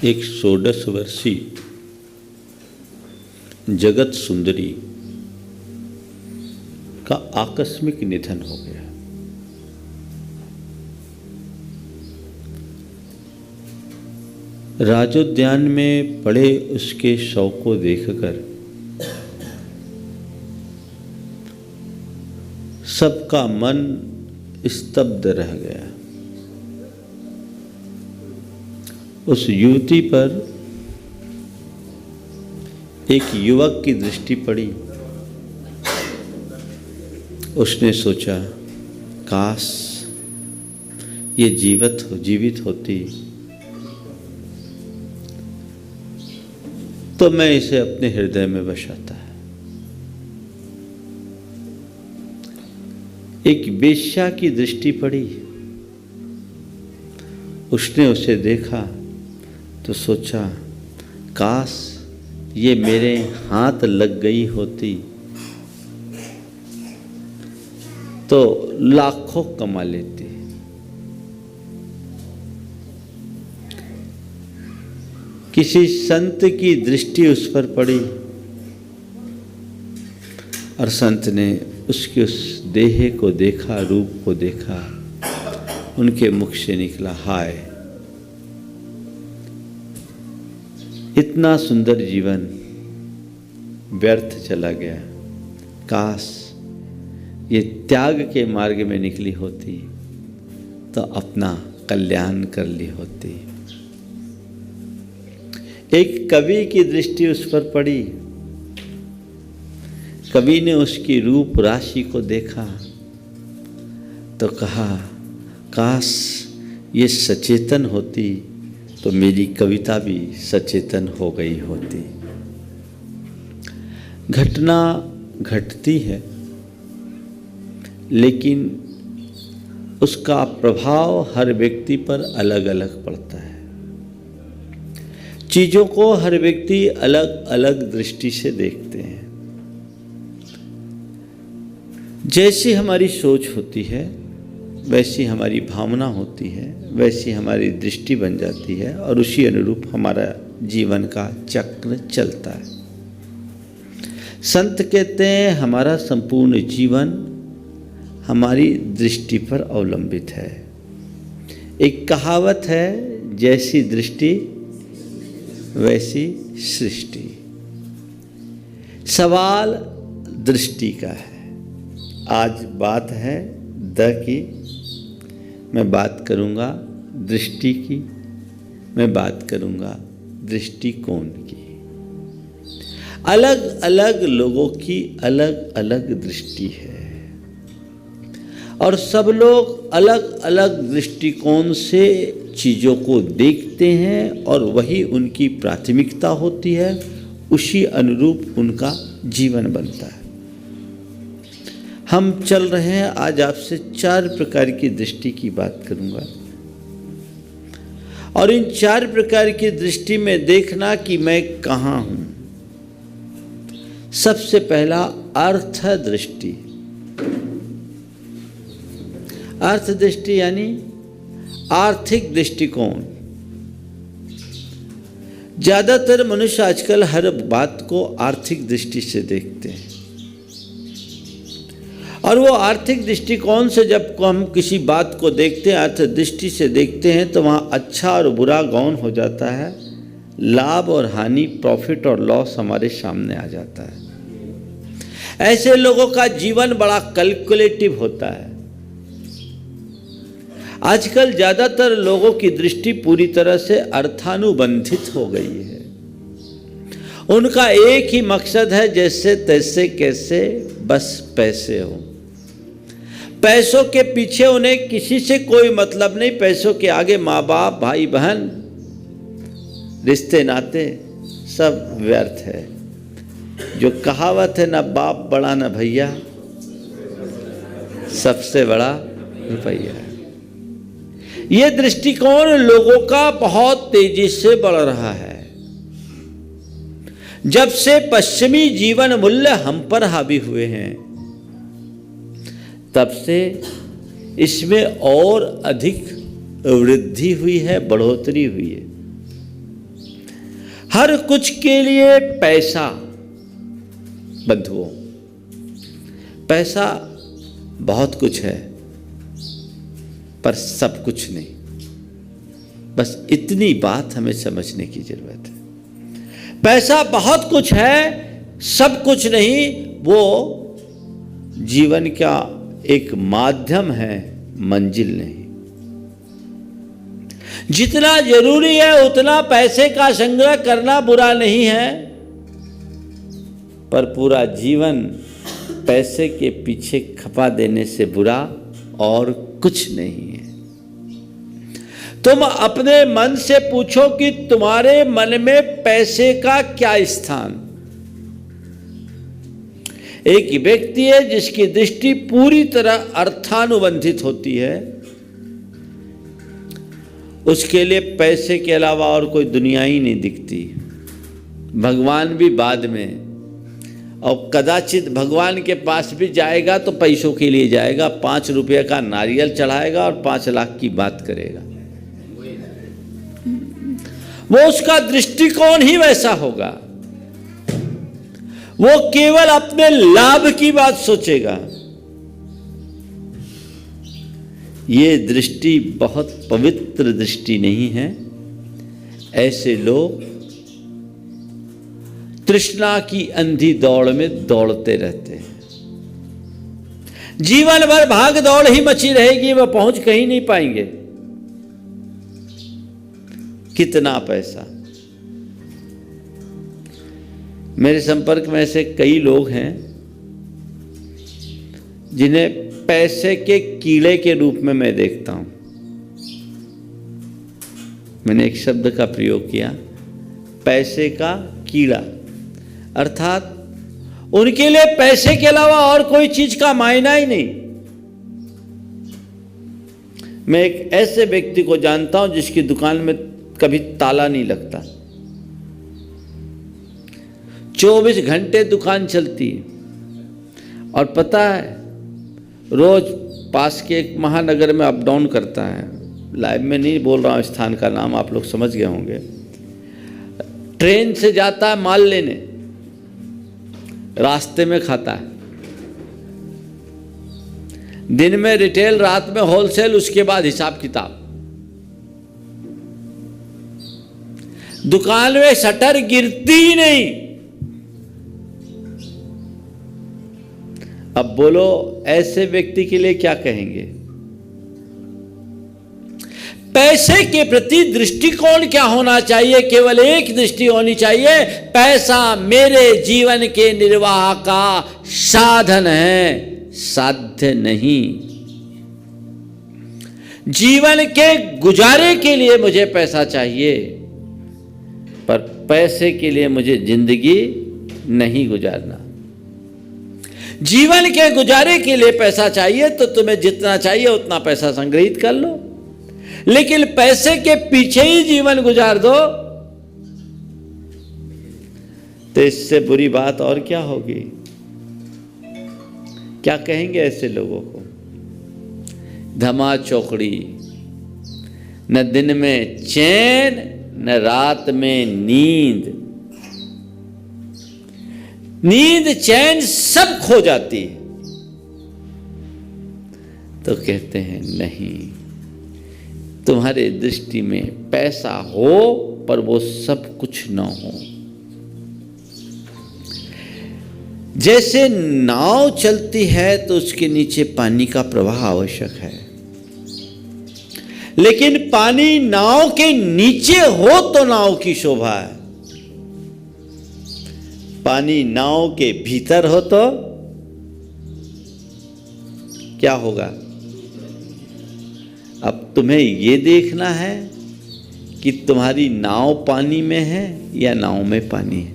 एक 16 वर्षीय जगत सुंदरी का आकस्मिक निधन हो गया। राजोद्यान में पड़े उसके शव को देखकर सबका मन स्तब्ध रह गया। उस युवती पर एक युवक की दृष्टि पड़ी। उसने सोचा, काश ये जीवित होती तो मैं इसे अपने हृदय में बसाता। एक वेश्या की दृष्टि पड़ी। उसने उसे देखा तो सोचा, काश ये मेरे हाथ लग गई होती तो लाखों कमा लेती। किसी संत की दृष्टि उस पर पड़ी और संत ने उसके उस देह को देखा, रूप को देखा। उनके मुख से निकला, हाय, इतना सुंदर जीवन व्यर्थ चला गया। काश ये त्याग के मार्ग में निकली होती तो अपना कल्याण कर ली होती। एक कवि की दृष्टि उस पर पड़ी। कवि ने उसकी रूप राशि को देखा तो कहा, काश ये सचेतन होती तो मेरी कविता भी सचेतन हो गई होती। घटना घटती है लेकिन उसका प्रभाव हर व्यक्ति पर अलग अलग पड़ता है। चीज़ों को हर व्यक्ति अलग अलग दृष्टि से देखते हैं। जैसी हमारी सोच होती है वैसी हमारी भावना होती है, वैसी हमारी दृष्टि बन जाती है और उसी अनुरूप हमारा जीवन का चक्र चलता है। संत कहते हैं, हमारा संपूर्ण जीवन हमारी दृष्टि पर अवलंबित है। एक कहावत है, जैसी दृष्टि वैसी सृष्टि। सवाल दृष्टि का है। आज बात है द की। मैं बात करूंगा दृष्टि की, मैं बात करूंगा दृष्टिकोण की। अलग अलग लोगों की अलग अलग दृष्टि है और सब लोग अलग अलग दृष्टिकोण से चीज़ों को देखते हैं और वही उनकी प्राथमिकता होती है। उसी अनुरूप उनका जीवन बनता है। हम चल रहे हैं, आज आपसे 4 प्रकार की दृष्टि की बात करूंगा और इन 4 प्रकार की दृष्टि में देखना कि मैं कहाँ हूं। सबसे पहला अर्थ दृष्टि। अर्थ दृष्टि यानी आर्थिक दृष्टिकोण। ज्यादातर मनुष्य आजकल हर बात को आर्थिक दृष्टि से देखते हैं और वो आर्थिक दृष्टिकोण से जब हम किसी बात को देखते हैं, अर्थ दृष्टि से देखते हैं, तो वहाँ अच्छा और बुरा गौण हो जाता है। लाभ और हानि, प्रॉफिट और लॉस हमारे सामने आ जाता है। ऐसे लोगों का जीवन बड़ा कैलकुलेटिव होता है। आजकल ज़्यादातर लोगों की दृष्टि पूरी तरह से अर्थानुबंधित हो गई है। उनका एक ही मकसद है, जैसे तैसे कैसे, बस पैसे हो। पैसों के पीछे उन्हें किसी से कोई मतलब नहीं। पैसों के आगे माँ बाप, भाई बहन, रिश्ते नाते सब व्यर्थ है। जो कहावत है, ना बाप बड़ा ना भैया, सबसे बड़ा रुपया है। ये दृष्टिकोण लोगों का बहुत तेजी से बढ़ रहा है। जब से पश्चिमी जीवन मूल्य हम पर हावी हुए हैं, तब से इसमें और अधिक वृद्धि हुई है, बढ़ोतरी हुई है। हर कुछ के लिए पैसा, बंधुओं, पैसा बहुत कुछ है पर सब कुछ नहीं। बस इतनी बात हमें समझने की जरूरत है। पैसा बहुत कुछ है, सब कुछ नहीं। वो जीवन का एक माध्यम है, मंजिल नहीं। जितना जरूरी है उतना पैसे का संग्रह करना बुरा नहीं है, पर पूरा जीवन पैसे के पीछे खपा देने से बुरा और कुछ नहीं है। तुम अपने मन से पूछो कि तुम्हारे मन में पैसे का क्या स्थान। एक व्यक्ति है जिसकी दृष्टि पूरी तरह अर्थानुबंधित होती है, उसके लिए पैसे के अलावा और कोई दुनिया ही नहीं दिखती। भगवान भी बाद में, और कदाचित भगवान के पास भी जाएगा तो पैसों के लिए जाएगा। 5 रुपये का नारियल चढ़ाएगा और 5 लाख की बात करेगा। वो उसका दृष्टिकोण ही वैसा होगा। वो केवल अपने लाभ की बात सोचेगा। ये दृष्टि बहुत पवित्र दृष्टि नहीं है। ऐसे लोग तृष्णा की अंधी दौड़ में दौड़ते रहते हैं। जीवन भर भाग दौड़ ही मची रहेगी, वह पहुंच कहीं नहीं पाएंगे। कितना पैसा। मेरे संपर्क में ऐसे कई लोग हैं जिन्हें पैसे के कीड़े के रूप में मैं देखता हूं। मैंने एक शब्द का प्रयोग किया, पैसे का कीड़ा, अर्थात उनके लिए पैसे के अलावा और कोई चीज का मायना ही नहीं। मैं एक ऐसे व्यक्ति को जानता हूं जिसकी दुकान में कभी ताला नहीं लगता, 24 घंटे दुकान चलती है। और पता है, रोज पास के एक महानगर में अप डाउन करता है। लाइव में नहीं बोल रहा हूं स्थान का नाम, आप लोग समझ गए होंगे। ट्रेन से जाता है माल लेने, रास्ते में खाता है। दिन में रिटेल, रात में होलसेल, उसके बाद हिसाब किताब। दुकान में शटर गिरती ही नहीं। अब बोलो ऐसे व्यक्ति के लिए क्या कहेंगे? पैसे के प्रति दृष्टिकोण क्या होना चाहिए? केवल एक दृष्टि होनी चाहिए, पैसा मेरे जीवन के निर्वाह का साधन है, साध्य नहीं। जीवन के गुजारे के लिए मुझे पैसा चाहिए, पर पैसे के लिए मुझे जिंदगी नहीं गुजारना। जीवन के गुजारे के लिए पैसा चाहिए तो तुम्हें जितना चाहिए उतना पैसा संग्रहित कर लो, लेकिन पैसे के पीछे ही जीवन गुजार दो तो इससे बुरी बात और क्या होगी? क्या कहेंगे ऐसे लोगों को? धमा चौकड़ी, न दिन में चैन न रात में नींद। नींद चैन सब खो जाती है। तो कहते हैं नहीं, तुम्हारे दृष्टि में पैसा हो पर वो सब कुछ ना हो। जैसे नाव चलती है तो उसके नीचे पानी का प्रवाह आवश्यक है, लेकिन पानी नाव के नीचे हो तो नाव की शोभा है। पानी नाव के भीतर हो तो क्या होगा? अब तुम्हें यह देखना है कि तुम्हारी नाव पानी में है या नाव में पानी है,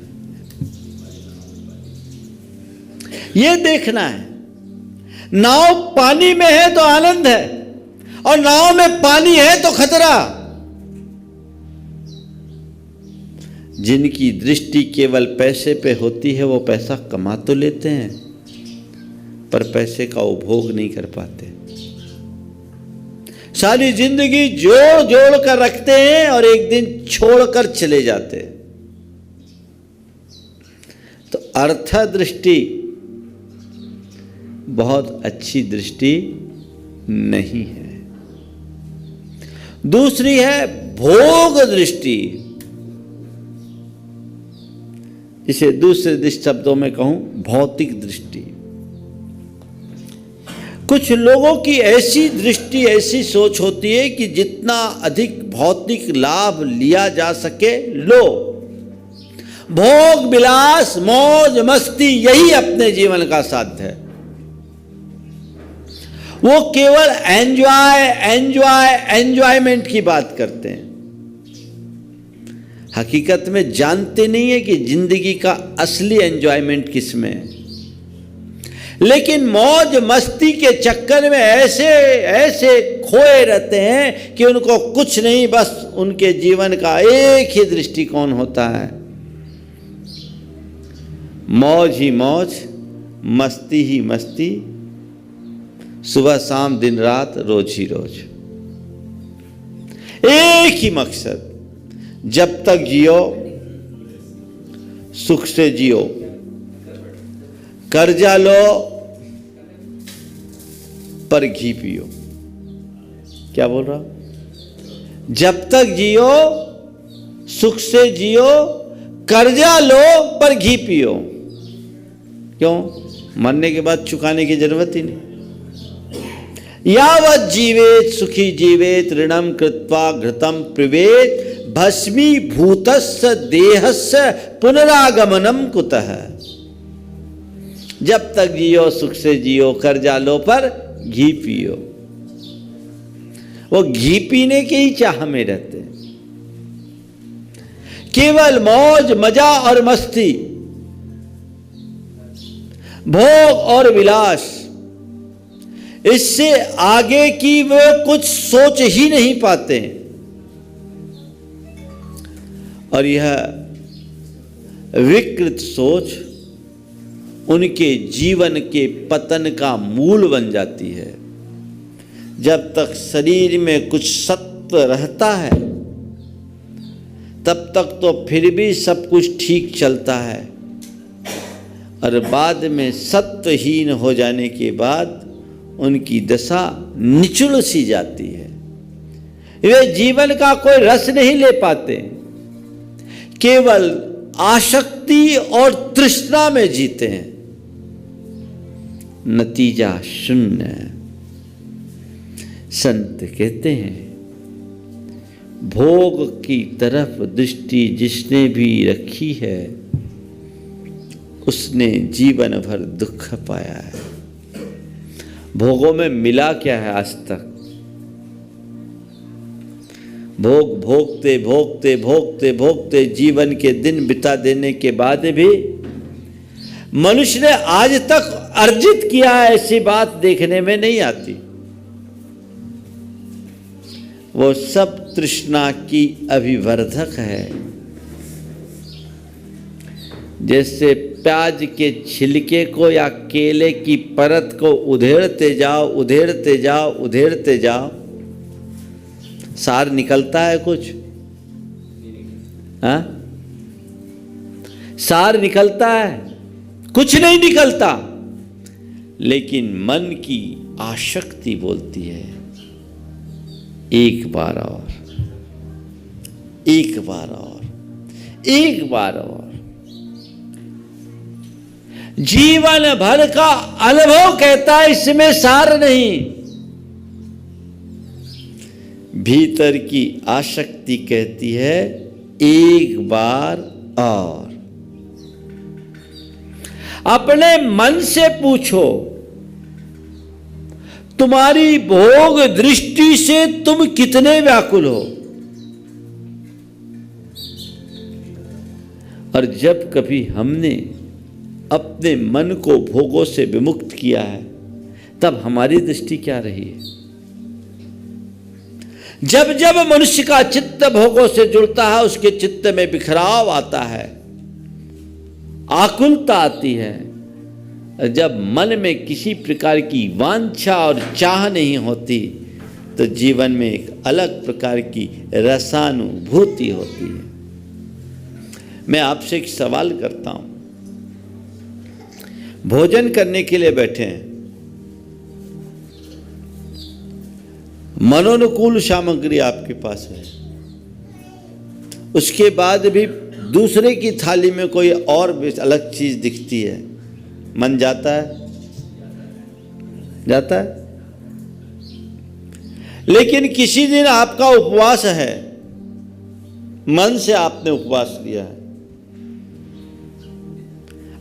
यह देखना है। नाव पानी में है तो आनंद है, और नाव में पानी है तो खतरा। जिनकी दृष्टि केवल पैसे पे होती है वो पैसा कमा तो लेते हैं पर पैसे का उपभोग नहीं कर पाते। सारी जिंदगी जोड़ जोड़ कर रखते हैं और एक दिन छोड़कर चले जाते हैं। अर्थ दृष्टि बहुत अच्छी दृष्टि नहीं है। दूसरी है भोग दृष्टि। इसे दूसरे शब्दों में कहूं, भौतिक दृष्टि। कुछ लोगों की ऐसी दृष्टि, ऐसी सोच होती है कि जितना अधिक भौतिक लाभ लिया जा सके लो। भोग विलास, मौज मस्ती, यही अपने जीवन का साध्य है। वो केवल एंजॉयमेंट की बात करते हैं, हकीकत में जानते नहीं है कि जिंदगी का असली एंजॉयमेंट किस में है। लेकिन मौज मस्ती के चक्कर में ऐसे ऐसे खोए रहते हैं कि उनको कुछ नहीं, बस उनके जीवन का एक ही दृष्टिकोण होता है, मौज ही मौज, मस्ती ही मस्ती, सुबह शाम दिन रात रोज ही रोज। एक ही मकसद, जब तक जियो सुख से जियो, कर्जा लो पर घी पियो। क्या बोल रहा? जब तक जियो सुख से जियो, कर्जा लो पर घी पियो। क्यों? मरने के बाद चुकाने की जरूरत ही नहीं। यावत् जीवेत सुखी जीवेत, ऋणम कृत्वा घृतम पिबेत, भस्मीभूतस्य देहस्य पुनरागमनम कुतः। जब तक जियो सुख से जियो, कर्जा लो पर घी पियो। वो घी पीने के ही चाह में रहते हैं, केवल मौज मजा और मस्ती, भोग और विलास, इससे आगे की वो कुछ सोच ही नहीं पाते। और यह विकृत सोच उनके जीवन के पतन का मूल बन जाती है। जब तक शरीर में कुछ सत्व रहता है तब तक तो फिर भी सब कुछ ठीक चलता है, और बाद में सत्वहीन हो जाने के बाद उनकी दशा निचुड़ सी जाती है। वे जीवन का कोई रस नहीं ले पाते, केवल आसक्ति और तृष्णा में जीते हैं। नतीजा शून्य। संत कहते हैं, भोग की तरफ दृष्टि जिसने भी रखी है उसने जीवन भर दुख पाया है। भोगों में मिला क्या है आज तक? भोग भोगते भोगते भोगते भोगते जीवन के दिन बिता देने के बाद भी मनुष्य ने आज तक अर्जित किया है, ऐसी बात देखने में नहीं आती। वो सब तृष्णा की अभिवर्धक है। जैसे प्याज के छिलके को या केले की परत को उधेड़ते जाओ उधेड़ते जाओ उधेड़ते जाओ, सार निकलता है कुछ? हाँ, सार निकलता है? कुछ नहीं निकलता। लेकिन मन की आसक्ति बोलती है, एक बार और, एक बार और, एक बार और। जीवन भर का अनुभव कहता है इसमें सार नहीं। भीतर की आसक्ति कहती है एक बार और। अपने मन से पूछो, तुम्हारी भोग दृष्टि से तुम कितने व्याकुल हो? और जब कभी हमने अपने मन को भोगों से विमुक्त किया है तब हमारी दृष्टि क्या रही है? जब जब मनुष्य का चित्त भोगों से जुड़ता है उसके चित्त में बिखराव आता है, आकुलता आती है। जब मन में किसी प्रकार की वांछा और चाह नहीं होती तो जीवन में एक अलग प्रकार की रसानुभूति होती है। मैं आपसे एक सवाल करता हूं, भोजन करने के लिए बैठे हैं, मनोनुकूल सामग्री आपके पास है, उसके बाद भी दूसरे की थाली में कोई और अलग चीज दिखती है, मन जाता है? जाता है। लेकिन किसी दिन आपका उपवास है, मन से आपने उपवास लिया है,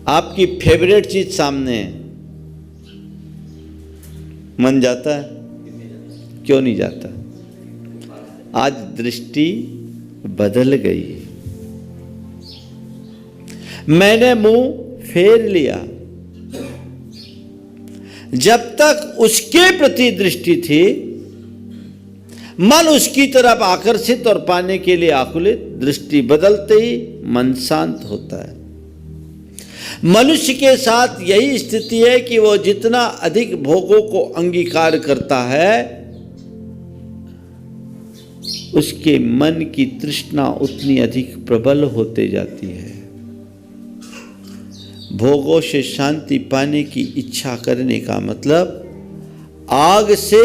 आपकी फेवरेट चीज सामने है, मन जाता है? क्यों नहीं जाता? आज दृष्टि बदल गई, मैंने मुंह फेर लिया। जब तक उसके प्रति दृष्टि थी, मन उसकी तरफ आकर्षित और पाने के लिए आकुलित, दृष्टि बदलते ही मन शांत होता है। मनुष्य के साथ यही स्थिति है कि वो जितना अधिक भोगों को अंगीकार करता है, उसके मन की तृष्णा उतनी अधिक प्रबल होते जाती है। भोगों से शांति पाने की इच्छा करने का मतलब आग से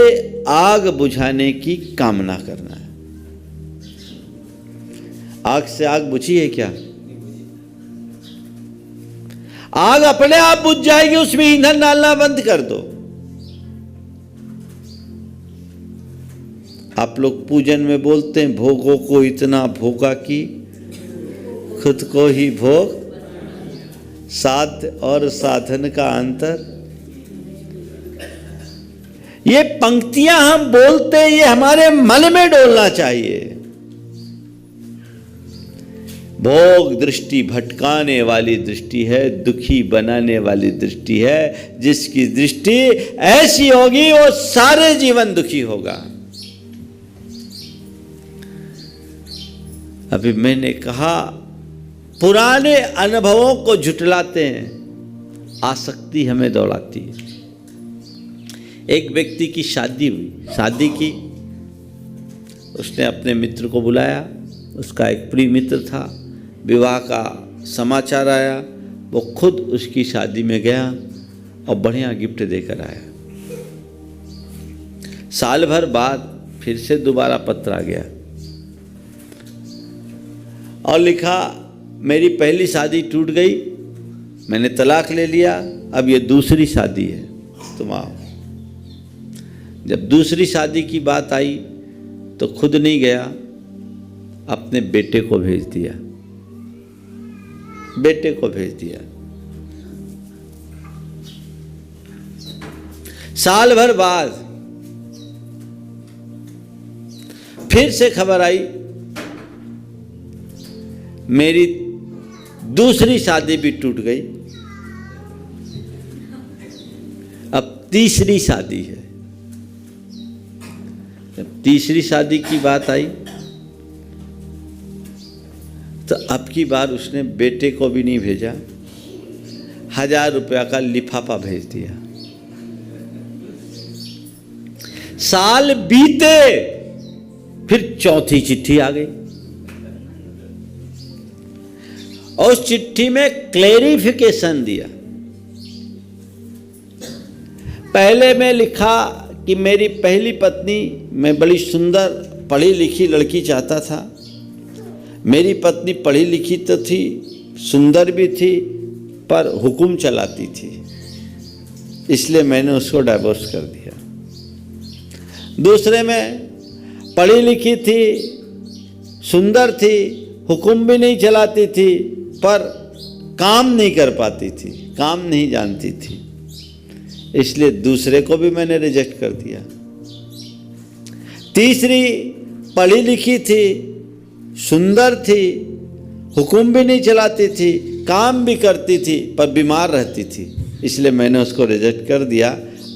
आग बुझाने की कामना करना है। आग से आग बुझी है क्या? आग अपने आप बुझ जाएगी, उसमें ईंधन डालना बंद कर दो। आप लोग पूजन में बोलते हैं, भोगों को इतना भोगा कि खुद को ही भोग, साध्य और साधन का अंतर। ये पंक्तियां हम बोलते हैं, ये हमारे मन में डोलना चाहिए। भोग दृष्टि भटकाने वाली दृष्टि है, दुखी बनाने वाली दृष्टि है। जिसकी दृष्टि ऐसी होगी वो सारे जीवन दुखी होगा। अभी मैंने कहा, पुराने अनुभवों को झुठलाते हैं, आसक्ति हमें दौड़ाती है। एक व्यक्ति की शादी हुई, शादी की, उसने अपने मित्र को बुलाया, उसका एक प्रिय मित्र था, विवाह का समाचार आया, वो खुद उसकी शादी में गया और बढ़िया गिफ्ट देकर आया। साल भर बाद फिर से दोबारा पत्र आ गया और लिखा, मेरी पहली शादी टूट गई, मैंने तलाक ले लिया, अब ये दूसरी शादी है, तुम आओ। जब दूसरी शादी की बात आई तो खुद नहीं गया, अपने बेटे को भेज दिया, बेटे को भेज दिया। साल भर बाद फिर से खबर आई, मेरी दूसरी शादी भी टूट गई, अब तीसरी शादी है। जब तीसरी शादी की बात आई तो अब की बार उसने बेटे को भी नहीं भेजा, 1000 रुपया का लिफाफा भेज दिया। साल बीते, फिर चौथी चिट्ठी आ गई और उस चिट्ठी में क्लेरिफिकेशन दिया। पहले में लिखा कि मेरी पहली पत्नी, मैं बड़ी सुंदर पढ़ी लिखी लड़की चाहता था, मेरी पत्नी पढ़ी लिखी तो थी, सुंदर भी थी, पर हुक्म चलाती थी, इसलिए मैंने उसको डाइवोर्स कर दिया। दूसरे में पढ़ी लिखी थी, सुंदर थी, हुक्म भी नहीं चलाती थी, पर काम नहीं कर पाती थी, काम नहीं जानती थी, इसलिए दूसरे को भी मैंने रिजेक्ट कर दिया। तीसरी पढ़ी लिखी थी, सुंदर थी, हुक्म भी नहीं चलाती थी, काम भी करती थी, पर बीमार रहती थी, इसलिए मैंने उसको रिजेक्ट कर दिया।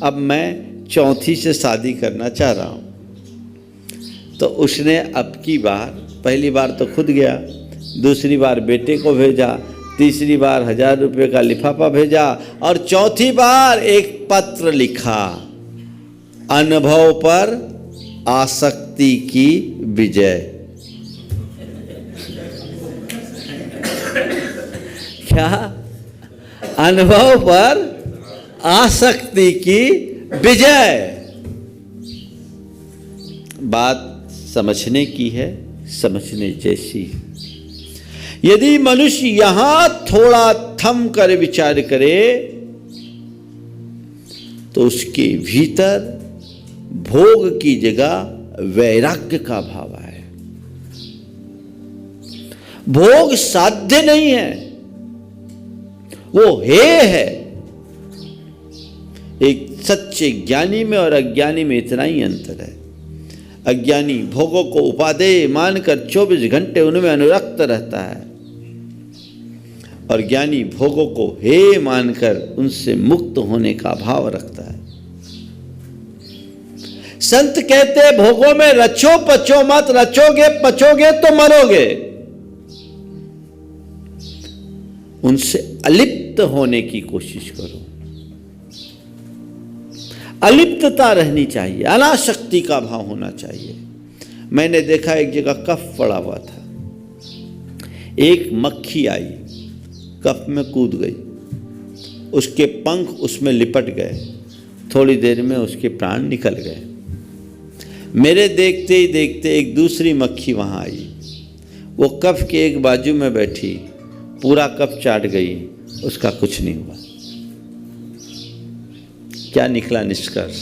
अब मैं चौथी से शादी करना चाह रहा हूँ। तो उसने अब की बार, पहली बार तो खुद गया, दूसरी बार बेटे को भेजा, तीसरी बार 1000 रुपये का लिफाफा भेजा और चौथी बार एक पत्र लिखा, अनुभव पर आसक्ति की विजय। क्या? अनुभव पर आसक्ति की विजय। बात समझने की है, समझने जैसी है। यदि मनुष्य यहां थोड़ा थम कर विचार करे तो उसके भीतर भोग की जगह वैराग्य का भाव है। भोग साध्य नहीं है, वो है। एक सच्चे ज्ञानी में और अज्ञानी में इतना ही अंतर है। अज्ञानी भोगों को उपादेय मानकर 24 घंटे उनमें अनुरक्त रहता है और ज्ञानी भोगों को हे मानकर उनसे मुक्त होने का भाव रखता है। संत कहते भोगों में रचो पचो मत, रचोगे पचोगे तो मरोगे। उनसे अलिप्त होने की कोशिश करो। अलिप्तता रहनी चाहिए, अनासक्ति का भाव होना चाहिए। मैंने देखा एक जगह कफ पड़ा हुआ था, एक मक्खी आई, कफ में कूद गई, उसके पंख उसमें लिपट गए, थोड़ी देर में उसके प्राण निकल गए। मेरे देखते ही देखते एक दूसरी मक्खी वहाँ आई, वो कफ के एक बाजू में बैठी, पूरा कफ चाट गई, उसका कुछ नहीं हुआ। क्या निकला निष्कर्ष?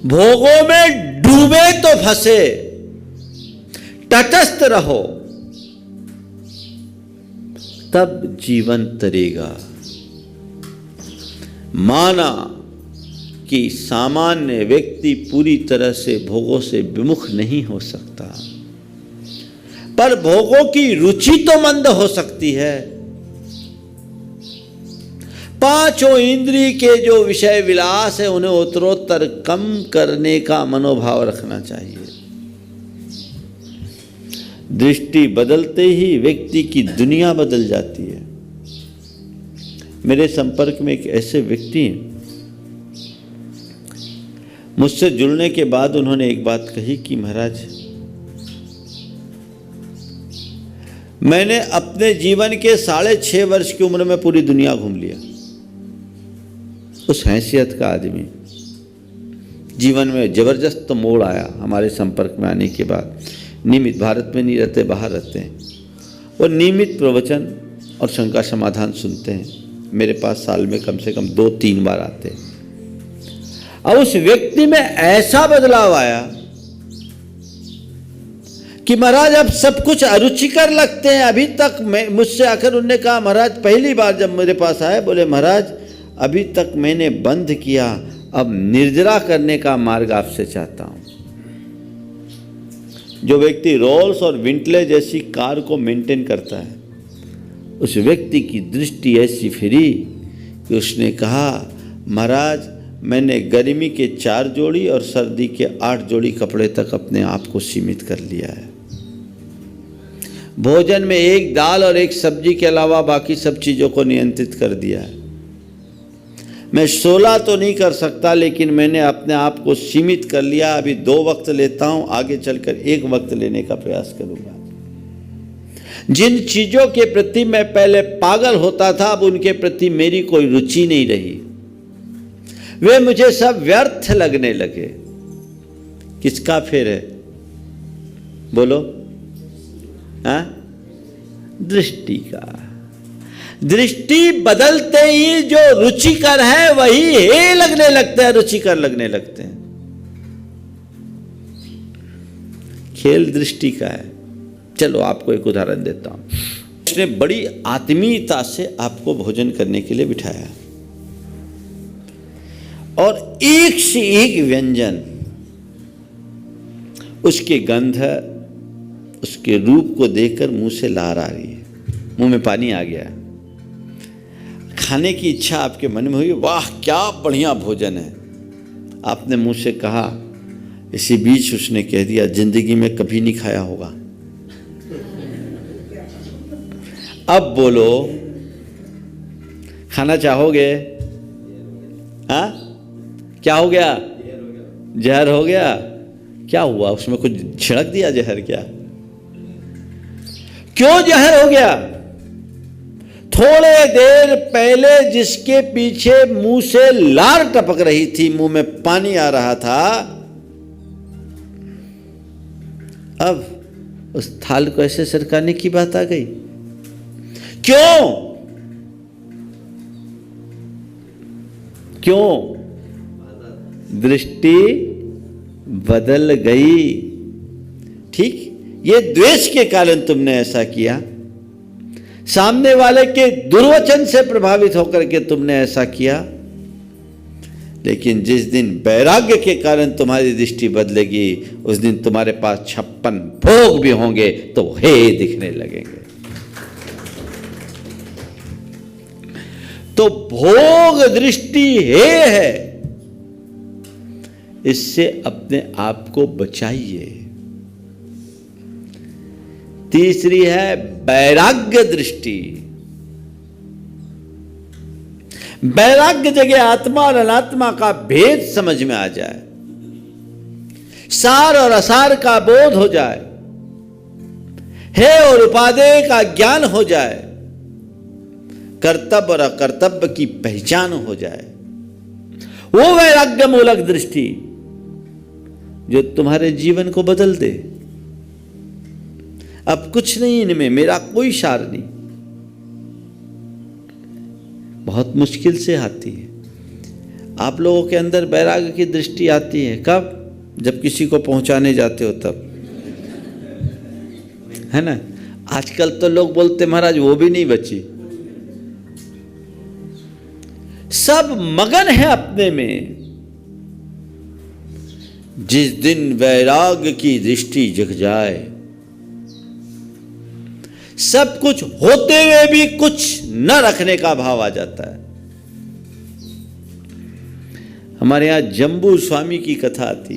भोगों में डूबे तो फंसे, तटस्थ रहो तब जीवन तरेगा। माना कि सामान्य व्यक्ति पूरी तरह से भोगों से विमुख नहीं हो सकता, पर भोगों की रुचि तो मंद हो सकती है। पांचों इंद्रिय के जो विषय विलास है उन्हें उत्तरोत्तर कम करने का मनोभाव रखना चाहिए। दृष्टि बदलते ही व्यक्ति की दुनिया बदल जाती है। मेरे संपर्क में एक ऐसे व्यक्ति हैं, मुझसे जुड़ने के बाद उन्होंने एक बात कही कि महाराज, मैंने अपने जीवन के 6.5 वर्ष की उम्र में पूरी दुनिया घूम लिया। उस हैसियत का आदमी, जीवन में जबरदस्त मोड़ आया हमारे संपर्क में आने के बाद। नियमित भारत में नहीं रहते, बाहर रहते हैं, और नियमित प्रवचन और शंका समाधान सुनते हैं। मेरे पास साल में कम से कम 2-3 बार आते हैं। अब उस व्यक्ति में ऐसा बदलाव आया कि महाराज अब सब कुछ अरुचिकर लगते हैं। अभी तक मैं मुझसे आकर उन्होंने कहा, महाराज पहली बार जब मेरे पास आए, बोले महाराज अभी तक मैंने बंद किया, अब निर्जरा करने का मार्ग आपसे चाहता हूं। जो व्यक्ति रोल्स और विंटले जैसी कार को मेंटेन करता है, उस व्यक्ति की दृष्टि ऐसी फिरी कि उसने कहा, महाराज मैंने गर्मी के 4 जोड़ी और सर्दी के 8 जोड़ी कपड़े तक अपने आप को सीमित कर लिया है। भोजन में 1 दाल और 1 सब्जी के अलावा बाकी सब चीज़ों को नियंत्रित कर दिया है। मैं 16 तो नहीं कर सकता, लेकिन मैंने अपने आप को सीमित कर लिया। अभी 2 वक्त लेता हूं, आगे चलकर 1 वक्त लेने का प्रयास करूंगा। जिन चीज़ों के प्रति मैं पहले पागल होता था, अब उनके प्रति मेरी कोई रुचि नहीं रही। वे मुझे सब व्यर्थ लगने लगे। किसका फेर है बोलो? हाँ, दृष्टि का। दृष्टि बदलते ही जो रुचिकर है वही हे लगने लगते हैं, रुचिकर लगने लगते हैं। खेल दृष्टि का है। चलो आपको एक उदाहरण देता हूं। उसने बड़ी आत्मीयता से आपको भोजन करने के लिए बिठाया और एक से एक व्यंजन, उसके गंध, उसके रूप को देखकर मुंह से लार आ रही है, मुंह में पानी आ गया। खाने की इच्छा आपके मन में हुई, वाह क्या बढ़िया भोजन है। आपने मुंह से कहा, इसी बीच उसने कह दिया, जिंदगी में कभी नहीं खाया होगा। अब बोलो, खाना चाहोगे? हाँ, क्या हो गया? जहर हो गया। क्या हुआ उसमें? कुछ छिड़क दिया जहर? क्या, क्यों जहर हो गया? थोड़े देर पहले जिसके पीछे मुंह से लार टपक रही थी, मुंह में पानी आ रहा था, अब उस थाल को ऐसे सरकाने की बात आ गई। क्यों? क्यों? दृष्टि बदल गई। ठीक, ये द्वेष के कारण तुमने ऐसा किया, सामने वाले के दुर्वचन से प्रभावित होकर के तुमने ऐसा किया। लेकिन जिस दिन वैराग्य के कारण तुम्हारी दृष्टि बदलेगी, उस दिन तुम्हारे पास 56 भोग भी होंगे तो हे दिखने लगेंगे। तो भोग दृष्टि हे है, इससे अपने आप को बचाइए। तीसरी है वैराग्य दृष्टि। वैराग्य जगह आत्मा और अनात्मा का भेद समझ में आ जाए, सार और असार का बोध हो जाए, हे और उपादेय का ज्ञान हो जाए, कर्तव्य और अकर्तव्य की पहचान हो जाए। वो वैराग्य मूलक दृष्टि जो तुम्हारे जीवन को बदल दे। अब कुछ नहीं इनमें, मेरा कोई सार नहीं। बहुत मुश्किल से आती है। आप लोगों के अंदर वैराग्य की दृष्टि आती है कब? जब किसी को पहुंचाने जाते हो तब, है ना। आजकल तो लोग बोलते महाराज वो भी नहीं बची। सब मगन है अपने में। जिस दिन वैराग्य की दृष्टि जग जाए, सब कुछ होते हुए भी कुछ न रखने का भाव आ जाता है। हमारे यहां जम्बू स्वामी की कथा आती।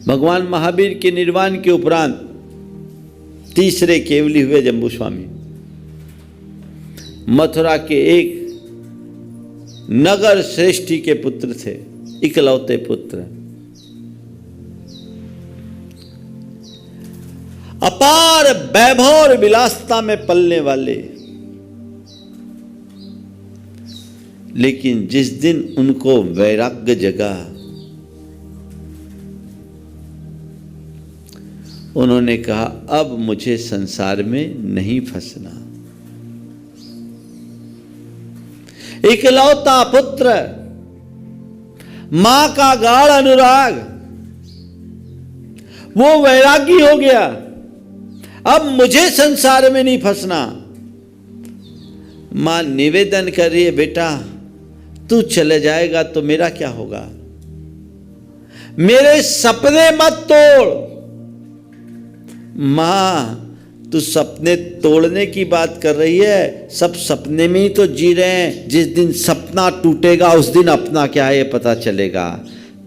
भगवान महावीर के निर्वाण के उपरांत तीसरे केवली हुए जम्बू स्वामी मथुरा के एक नगर श्रेष्ठी के पुत्र थे, इकलौते पुत्र। अपार वैभव और विलासता में पलने वाले। लेकिन जिस दिन उनको वैराग्य जगा, उन्होंने कहा अब मुझे संसार में नहीं फंसना। इकलौता पुत्र, मां का गाढ़ अनुराग, वो वैरागी हो गया। अब मुझे संसार में नहीं फंसना। मां निवेदन कर रही है, बेटा तू चले जाएगा तो मेरा क्या होगा? मेरे सपने मत तोड़। मां तू सपने तोड़ने की बात कर रही है, सब सपने में ही तो जी रहे हैं। जिस दिन सपना टूटेगा उस दिन अपना क्या है ये पता चलेगा।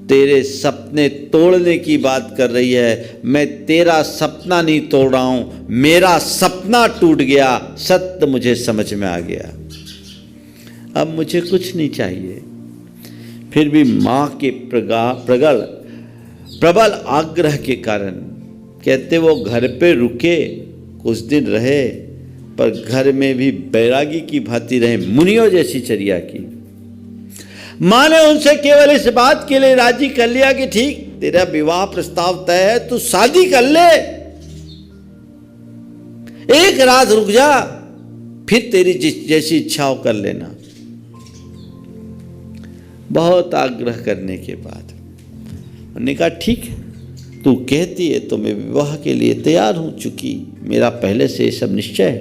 तेरे सपने तोड़ने की बात कर रही है, मैं तेरा सपना नहीं तोड़ रहा हूं, मेरा सपना टूट गया, सत्य मुझे समझ में आ गया, अब मुझे कुछ नहीं चाहिए। फिर भी मां के प्रबल आग्रह के कारण कहते वो घर पे रुके, कुछ दिन रहे, पर घर में भी बैरागी की भांति रहे, मुनियों जैसी चर्या की। मां ने उनसे केवल इस बात के लिए राजी कर लिया कि ठीक तेरा विवाह प्रस्ताव तय है, तू शादी कर ले, एक रात रुक जा, फिर तेरी जैसी इच्छा कर लेना। बहुत आग्रह करने के बाद उन्होंने कहा ठीक है, तू कहती है तो मैं विवाह के लिए तैयार हूं, चूंकि मेरा पहले से सब निश्चय है,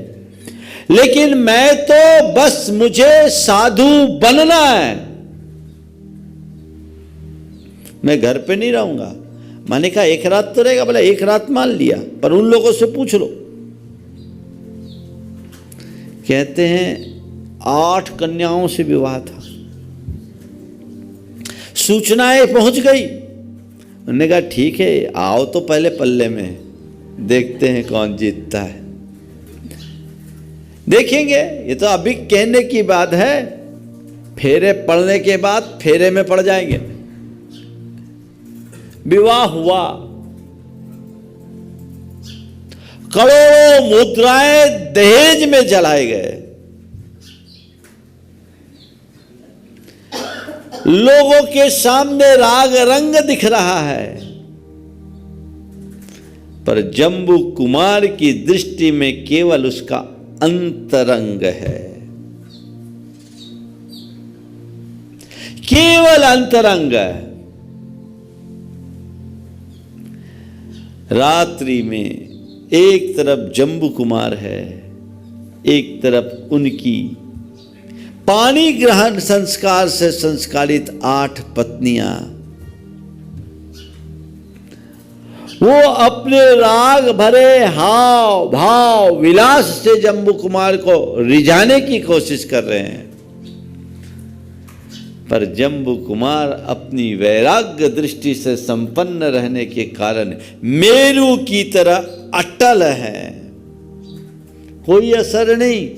लेकिन मैं तो बस मुझे साधु बनना है, मैं घर पे नहीं रहूंगा। मैंने कहा एक रात तो रहेगा, बोला एक रात मान लिया, पर उन लोगों से पूछ लो। कहते हैं 8 कन्याओं से विवाह था, सूचनाएं पहुंच गई। उन्होंने कहा ठीक है, आओ तो पहले पल्ले में, देखते हैं कौन जीतता है। देखेंगे, ये तो अभी कहने की बात है, फेरे पड़ने के बाद फेरे में पड़ जाएंगे। विवाह हुआ, करोड़ों मुद्राएं दहेज में जलाए गए। लोगों के सामने राग रंग दिख रहा है, पर जम्बू कुमार की दृष्टि में केवल उसका अंतरंग है, केवल अंतरंग है। रात्रि में एक तरफ जम्बू कुमार है, एक तरफ उनकी पानी ग्रहण संस्कार से संस्कारित 8 पत्नियां, वो अपने राग भरे हाव भाव विलास से जम्बू कुमार को रिझाने की कोशिश कर रहे हैं, पर जम्बू कुमार अपनी वैराग्य दृष्टि से संपन्न रहने के कारण मेरू की तरह अटल है, कोई असर नहीं।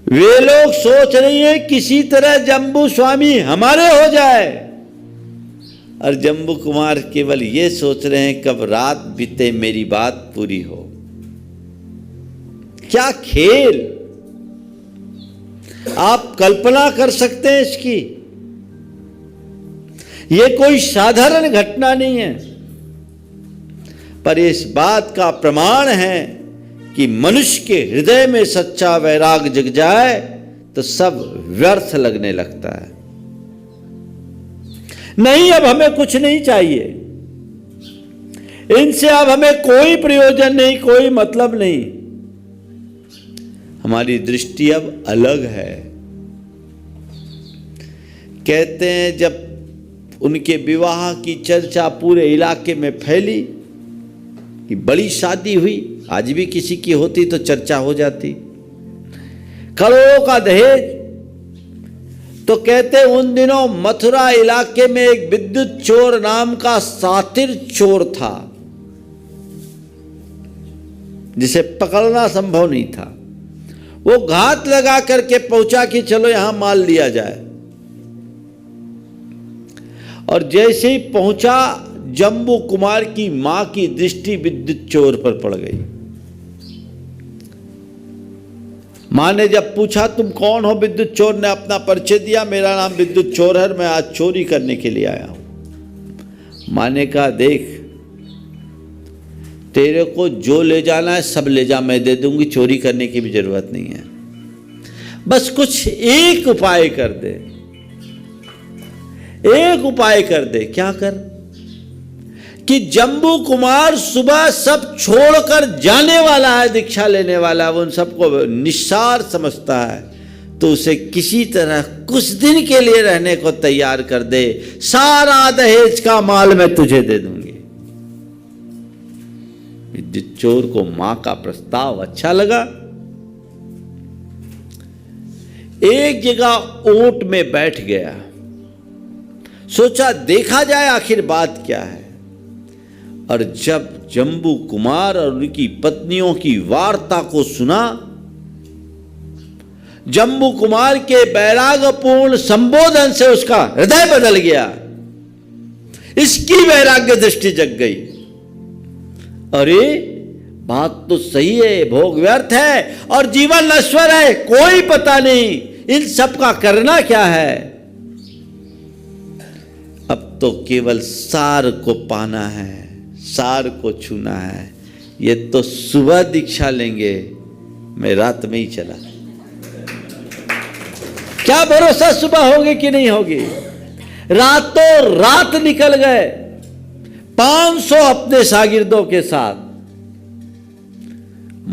वे लोग सोच रही हैं किसी तरह जम्बू स्वामी हमारे हो जाए, और जम्बू कुमार केवल ये सोच रहे हैं कब रात बीते मेरी बात पूरी हो। क्या खेल, आप कल्पना कर सकते हैं इसकी? यह कोई साधारण घटना नहीं है, पर इस बात का प्रमाण है कि मनुष्य के हृदय में सच्चा वैराग जग जाए तो सब व्यर्थ लगने लगता है। नहीं, अब हमें कुछ नहीं चाहिए, इनसे अब हमें कोई प्रयोजन नहीं, कोई मतलब नहीं। हमारी दृष्टि अब अलग है। कहते हैं जब उनके विवाह की चर्चा पूरे इलाके में फैली कि बड़ी शादी हुई, आज भी किसी की होती तो चर्चा हो जाती, करोड़ों का दहेज, तो कहते उन दिनों मथुरा इलाके में एक विद्युत चोर नाम का सातिर चोर था, जिसे पकड़ना संभव नहीं था। वो घात लगा करके पहुंचा कि चलो यहां माल लिया जाए, और जैसे ही पहुंचा जम्बू कुमार की मां की दृष्टि विद्युत चोर पर पड़ गई। मां ने जब पूछा तुम कौन हो, विद्युत चोर ने अपना परिचय दिया, मेरा नाम विद्युत चोर है, मैं आज चोरी करने के लिए आया हूं। मां ने कहा देख, तेरे को जो ले जाना है सब ले जा, मैं दे दूंगी, चोरी करने की भी जरूरत नहीं है, बस कुछ एक उपाय कर दे, एक उपाय कर दे। क्या कर? कि जम्बू कुमार सुबह सब छोड़कर जाने वाला है, दीक्षा लेने वाला है, वो उन सबको निस्सार समझता है, तो उसे किसी तरह कुछ दिन के लिए रहने को तैयार कर दे, सारा दहेज का माल मैं तुझे दे दूंगी। विद्युत चोर को मां का प्रस्ताव अच्छा लगा। एक जगह ऊंट में बैठ गया, सोचा देखा जाए आखिर बात क्या है। और जब जम्बू कुमार और उनकी पत्नियों की वार्ता को सुना, जम्बू कुमार के वैराग्यपूर्ण संबोधन से उसका हृदय बदल गया, इसकी वैराग्य दृष्टि जग गई। अरे बात तो सही है, भोग व्यर्थ है और जीवन नश्वर है, कोई पता नहीं इन सब का करना क्या है। अब तो केवल सार को पाना है, सार को छूना है। ये तो सुबह दीक्षा लेंगे, मैं रात में ही चला, क्या भरोसा सुबह होगी कि नहीं होगी। रातों रात निकल गए 500 अपने शागिर्दों के साथ,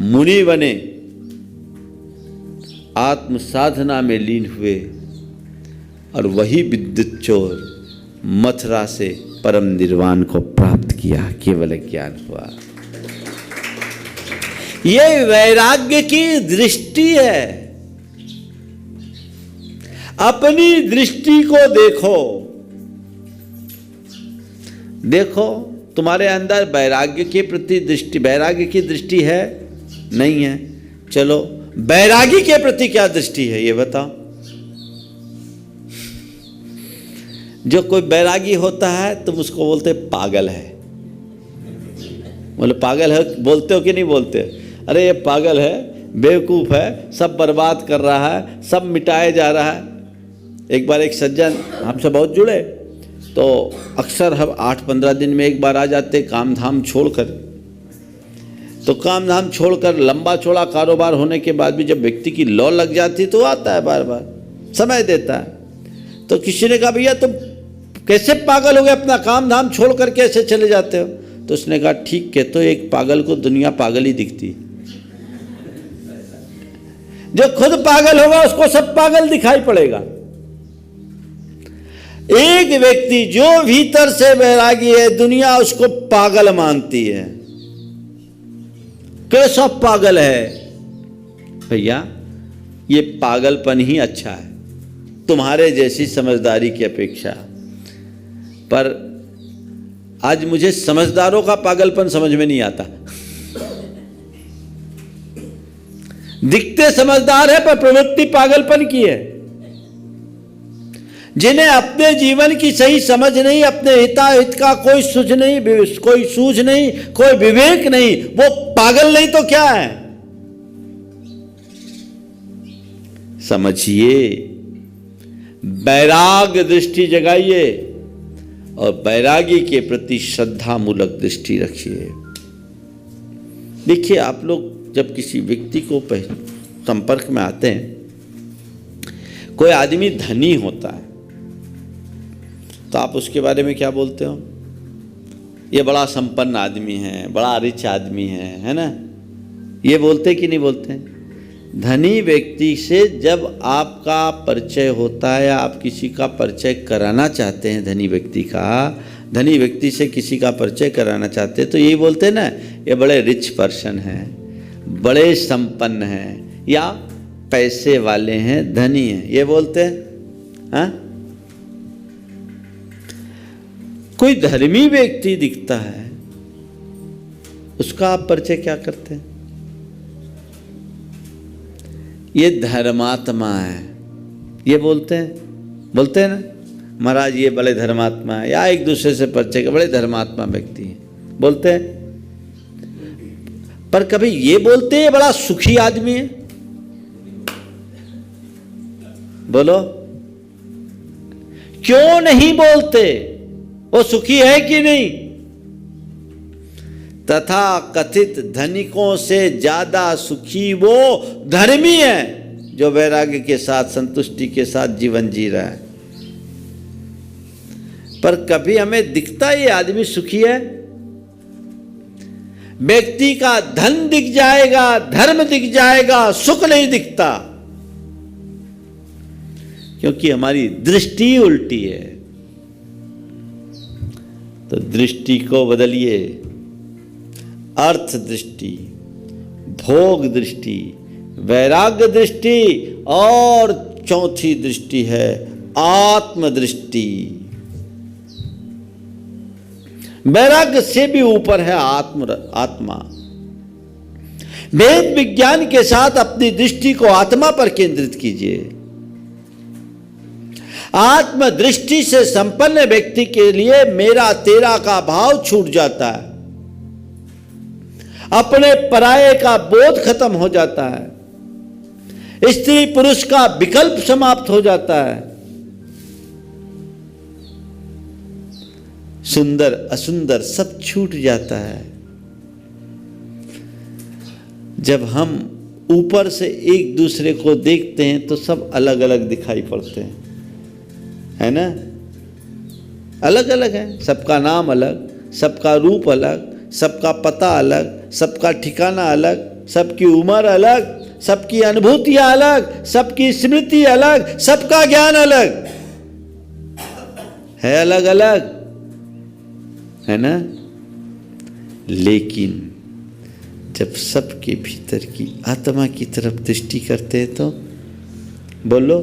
मुनि बने, आत्म साधना में लीन हुए, और वही विद्युत चोर मथुरा से परम निर्वाण को प्राप्त किया, केवल ज्ञान हुआ। यह वैराग्य की दृष्टि है। अपनी दृष्टि को देखो, देखो तुम्हारे अंदर वैराग्य के प्रति दृष्टि, वैराग्य की दृष्टि है नहीं है? चलो वैरागी के प्रति क्या दृष्टि है ये बताओ। जो कोई बैरागी होता है तुम उसको बोलते पागल है, बोले पागल है, बोलते हो कि नहीं बोलते? अरे ये पागल है, बेवकूफ़ है, सब बर्बाद कर रहा है, सब मिटाया जा रहा है। एक बार एक सज्जन हमसे बहुत जुड़े, तो अक्सर हम 8-15 दिन में एक बार आ जाते काम धाम छोड़कर। तो काम धाम छोड़कर लंबा चौड़ा कारोबार होने के बाद भी जब व्यक्ति की लौ लग जाती तो आता है, बार बार समय देता है। तो किसी ने कहा भैया तुम कैसे पागल हो गए, अपना काम धाम छोड़ कर कैसे चले जाते हो? तो उसने कहा ठीक कहते तो एक पागल को दुनिया पागल ही दिखती है, जो खुद पागल होगा उसको सब पागल दिखाई पड़ेगा। एक व्यक्ति जो भीतर से वैरागी है, दुनिया उसको पागल मानती है। कैसा पागल है भैया? ये पागलपन ही अच्छा है तुम्हारे जैसी समझदारी की अपेक्षा। पर आज मुझे समझदारों का पागलपन समझ में नहीं आता। दिखते समझदार है पर प्रवृत्ति पागलपन की है। जिन्हें अपने जीवन की सही समझ नहीं, अपने हिताहित का कोई सूझ नहीं, कोई सूझ नहीं, कोई विवेक नहीं, वो पागल नहीं तो क्या है? समझिए, वैराग्य दृष्टि जगाइए और वैरागी के प्रति श्रद्धा मूलक दृष्टि रखिए। देखिए, आप लोग जब किसी व्यक्ति को संपर्क में आते हैं, कोई आदमी धनी होता है तो आप उसके बारे में क्या बोलते हो? ये बड़ा संपन्न आदमी है, बड़ा रिच आदमी है ना? ये बोलते कि नहीं बोलते? धनी व्यक्ति से जब आपका परिचय होता है या आप किसी का परिचय कराना चाहते हैं, धनी व्यक्ति से किसी का परिचय कराना चाहते हैं, तो यही बोलते हैं ना, ये बड़े रिच पर्सन हैं, बड़े संपन्न हैं, या पैसे वाले हैं, धनी हैं, ये बोलते हैं। हाँ, कोई धर्मी व्यक्ति दिखता है, उसका आप परिचय क्या करते हैं? ये धर्मात्मा है, ये बोलते हैं ना, महाराज ये बड़े धर्मात्मा है, या एक दूसरे से परिचय के बड़े धर्मात्मा व्यक्ति हैं, बोलते हैं। पर कभी ये बोलते हैं बड़ा सुखी आदमी है? बोलो, क्यों नहीं बोलते? वो सुखी है कि नहीं? तथा कथित धनिकों से ज्यादा सुखी वो धर्मी है जो वैराग्य के साथ, संतुष्टि के साथ जीवन जी रहा है। पर कभी हमें दिखता ये आदमी सुखी है? व्यक्ति का धन दिख जाएगा, धर्म दिख जाएगा, सुख नहीं दिखता, क्योंकि हमारी दृष्टि उल्टी है। तो दृष्टि को बदलिए। अर्थ दृष्टि, भोग दृष्टि, वैराग्य दृष्टि, और चौथी दृष्टि है आत्मदृष्टि। वैराग्य से भी ऊपर है आत्मा। वेद विज्ञान के साथ अपनी दृष्टि को आत्मा पर केंद्रित कीजिए। आत्मदृष्टि से संपन्न व्यक्ति के लिए मेरा तेरा का भाव छूट जाता है, अपने पराये का बोध खत्म हो जाता है, स्त्री पुरुष का विकल्प समाप्त हो जाता है, सुंदर असुंदर सब छूट जाता है। जब हम ऊपर से एक दूसरे को देखते हैं तो सब अलग अलग दिखाई पड़ते हैं, है ना? अलग अलग है, सबका नाम अलग, सबका रूप अलग, सबका पता अलग, सबका ठिकाना अलग, सबकी उम्र अलग, सबकी अनुभूतियां अलग, सबकी स्मृति अलग, सबका ज्ञान अलग है, अलग अलग है ना? लेकिन जब सबके भीतर की आत्मा की तरफ दृष्टि करते हैं तो बोलो,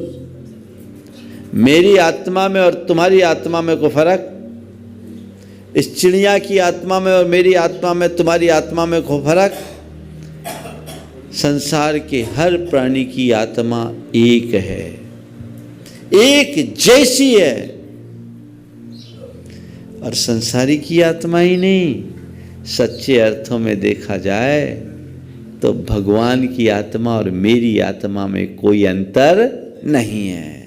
मेरी आत्मा में और तुम्हारी आत्मा में कोई फर्क? इस चिड़िया की आत्मा में और मेरी आत्मा में, तुम्हारी आत्मा में कोई फर्क? संसार के हर प्राणी की आत्मा एक है, एक जैसी है। और संसारी की आत्मा ही नहीं, सच्चे अर्थों में देखा जाए तो भगवान की आत्मा और मेरी आत्मा में कोई अंतर नहीं है।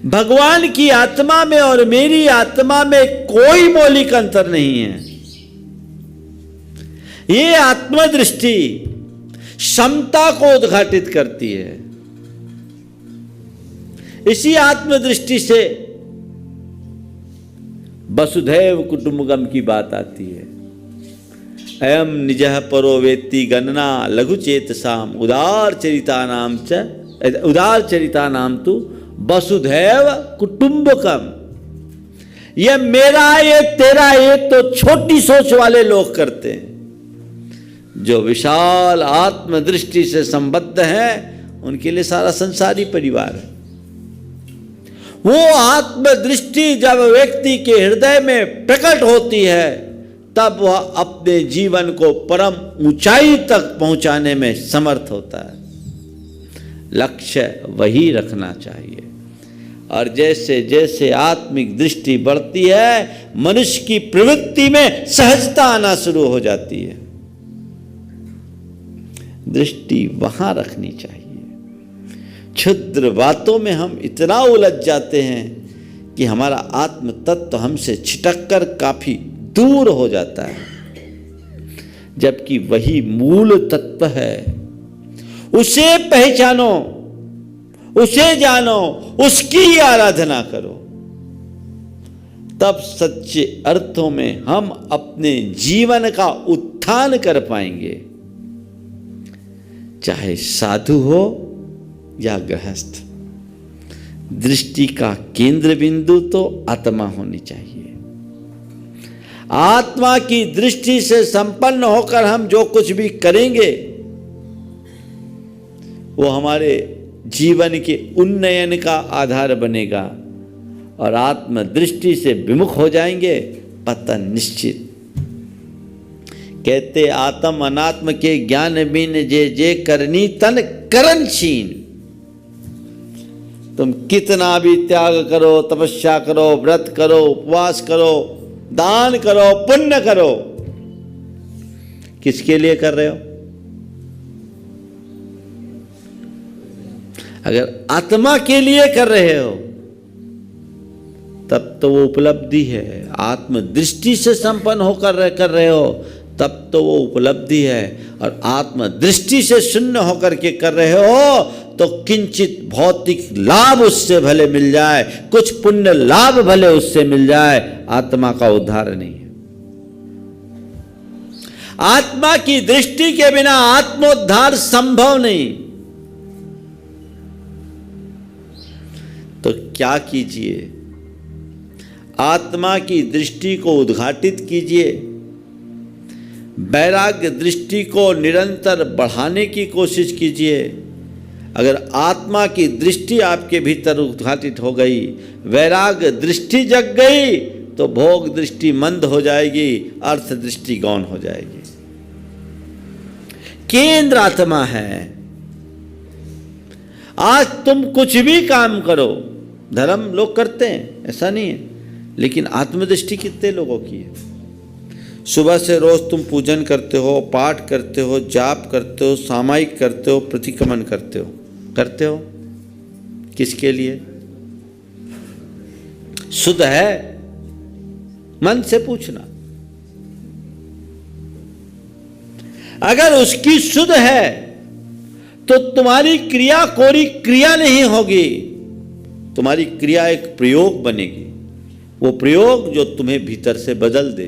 भगवान की आत्मा में और मेरी आत्मा में कोई मौलिक अंतर नहीं है। ये आत्मदृष्टि समता को उद्घाटित करती है। इसी आत्मदृष्टि से वसुधैव कुटुंबकम की बात आती है। अयम निजः परो वेत्ति गणना लघु चेतसाम उदार चरिता नाम तु वसुधैव कुटुंबकम। ये मेरा ये तेरा ये तो छोटी सोच वाले लोग करते हैं। जो विशाल आत्मदृष्टि से संबद्ध हैं उनके लिए सारा संसारी परिवार है। वो आत्मदृष्टि जब व्यक्ति के हृदय में प्रकट होती है तब वह अपने जीवन को परम ऊंचाई तक पहुंचाने में समर्थ होता है। लक्ष्य वही रखना चाहिए। और जैसे जैसे आत्मिक दृष्टि बढ़ती है मनुष्य की प्रवृत्ति में सहजता आना शुरू हो जाती है। दृष्टि वहां रखनी चाहिए। क्षुद्र बातों में हम इतना उलझ जाते हैं कि हमारा आत्म तत्व हमसे छिटककर काफी दूर हो जाता है, जबकि वही मूल तत्व है। उसे पहचानो, उसे जानो, उसकी आराधना करो, तब सच्चे अर्थों में हम अपने जीवन का उत्थान कर पाएंगे। चाहे साधु हो या गृहस्थ, दृष्टि का केंद्र बिंदु तो आत्मा होनी चाहिए। आत्मा की दृष्टि से संपन्न होकर हम जो कुछ भी करेंगे वो हमारे जीवन के उन्नयन का आधार बनेगा, और आत्म दृष्टि से विमुख हो जाएंगे पतन निश्चित। कहते आत्म अनात्म के ज्ञान बिन जे जे करनी तन करन छीन। तुम कितना भी त्याग करो, तपस्या करो, व्रत करो, उपवास करो, दान करो, पुण्य करो, किसके लिए कर रहे हो? अगर आत्मा के लिए कर रहे हो तब तो वो उपलब्धि है। आत्मदृष्टि से संपन्न होकर कर रहे हो तब तो वो उपलब्धि है। और आत्मदृष्टि से शून्य होकर के कर रहे हो तो किंचित भौतिक लाभ उससे भले मिल जाए, कुछ पुण्य लाभ भले उससे मिल जाए, आत्मा का उद्धार नहीं है। आत्मा की दृष्टि के बिना आत्मोद्धार संभव नहीं। तो क्या कीजिए? आत्मा की दृष्टि को उद्घाटित कीजिए, वैराग्य दृष्टि को निरंतर बढ़ाने की कोशिश कीजिए। अगर आत्मा की दृष्टि आपके भीतर उद्घाटित हो गई, वैराग्य दृष्टि जग गई, तो भोग दृष्टि मंद हो जाएगी, अर्थ दृष्टि गौण हो जाएगी। केंद्र आत्मा है। आज तुम कुछ भी काम करो, धर्म लोग करते हैं ऐसा नहीं है, लेकिन आत्मदृष्टि कितने लोगों की है? सुबह से रोज तुम पूजन करते हो, पाठ करते हो, जाप करते हो, सामायिक करते हो, प्रतिक्रमण करते हो, किसके लिए? शुद्ध है? मन से पूछना। अगर उसकी शुद्ध है तो तुम्हारी क्रिया कोरी क्रिया नहीं होगी, तुम्हारी क्रिया एक प्रयोग बनेगी। वो प्रयोग जो तुम्हें भीतर से बदल दे।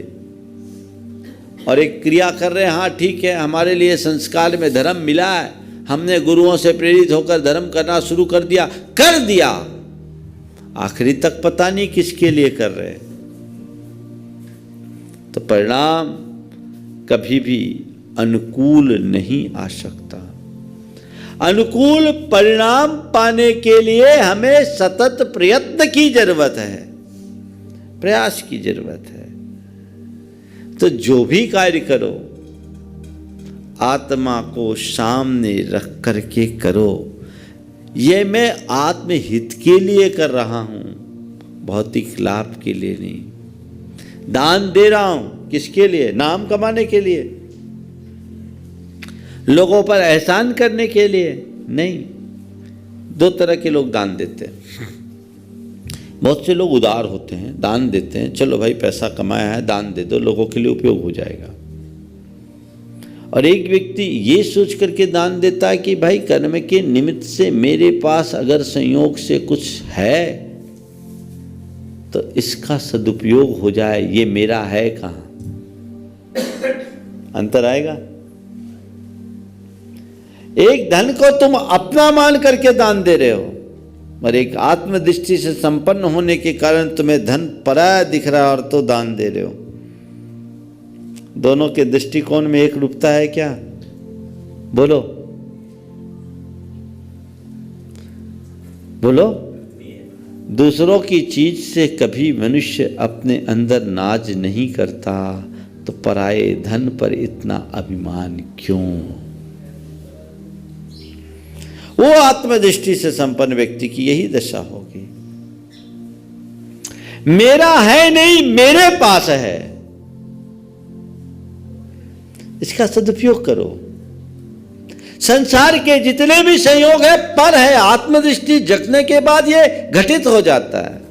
और एक क्रिया कर रहे हैं, हाँ ठीक है, हमारे लिए संस्कार में धर्म मिला है, हमने गुरुओं से प्रेरित होकर धर्म करना शुरू कर दिया, आखिरी तक पता नहीं किसके लिए कर रहे हैं। तो परिणाम कभी भी अनुकूल नहीं आ सकता। अनुकूल परिणाम पाने के लिए हमें सतत प्रयत्न की जरूरत है, प्रयास की जरूरत है। तो जो भी कार्य करो आत्मा को सामने रख करके करो। ये मैं आत्महित के लिए कर रहा हूं, भौतिक लाभ के लिए नहीं। दान दे रहा हूं किसके लिए? नाम कमाने के लिए, लोगों पर एहसान करने के लिए नहीं। दो तरह के लोग दान देते हैं। बहुत से लोग उदार होते हैं, दान देते हैं, चलो भाई पैसा कमाया है दान दे दो, लोगों के लिए उपयोग हो जाएगा। और एक व्यक्ति ये सोच करके दान देता है कि भाई कर्म के निमित्त से मेरे पास अगर संयोग से कुछ है तो इसका सदुपयोग हो जाए, ये मेरा है कहाँ। अंतर आएगा। एक धन को तुम अपना मान करके दान दे रहे हो और एक आत्मदृष्टि से संपन्न होने के कारण तुम्हें धन पराया दिख रहा है और तो दान दे रहे हो। दोनों के दृष्टिकोण में एक रूपता है क्या? बोलो बोलो। दूसरों की चीज से कभी मनुष्य अपने अंदर नाज नहीं करता, तो पराये धन पर इतना अभिमान क्यों? वो आत्मदृष्टि से संपन्न व्यक्ति की यही दशा होगी। मेरा है नहीं, मेरे पास है, इसका सदुपयोग करो। संसार के जितने भी संयोग है पर है, आत्मदृष्टि जगने के बाद ये घटित हो जाता है।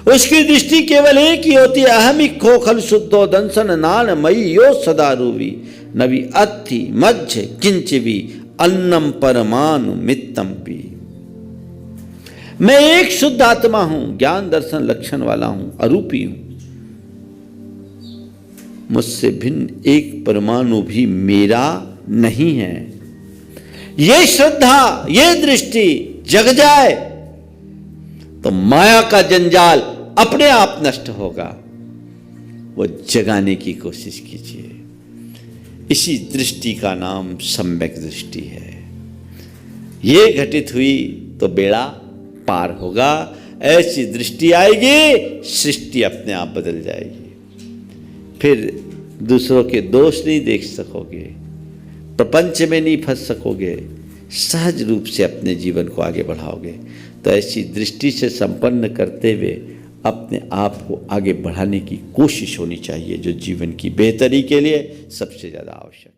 उसकी दृष्टि केवल एक ही होती है, अहमिक खो खल शुद्धो दंसन नान मई यो सदा रूवी नवी अत्थि मध्य किंचवी अन्नम परमाणु मित्तम पी। मैं एक शुद्ध आत्मा हूं, ज्ञान दर्शन लक्षण वाला हूं, अरूपी हूं। मुझसे भिन्न एक परमाणु भी मेरा नहीं है। ये श्रद्धा, ये दृष्टि जग जाए तो माया का जंजाल अपने आप नष्ट होगा। वो जगाने की कोशिश कीजिए। इसी दृष्टि का नाम सम्यक दृष्टि है। ये घटित हुई तो बेड़ा पार होगा। ऐसी दृष्टि आएगी, सृष्टि अपने आप बदल जाएगी। फिर दूसरों के दोष नहीं देख सकोगे, प्रपंच में नहीं फंस सकोगे, सहज रूप से अपने जीवन को आगे बढ़ाओगे। तो ऐसी दृष्टि से संपन्न करते हुए अपने आप को आगे बढ़ाने की कोशिश होनी चाहिए, जो जीवन की बेहतरी के लिए सबसे ज़्यादा आवश्यक है।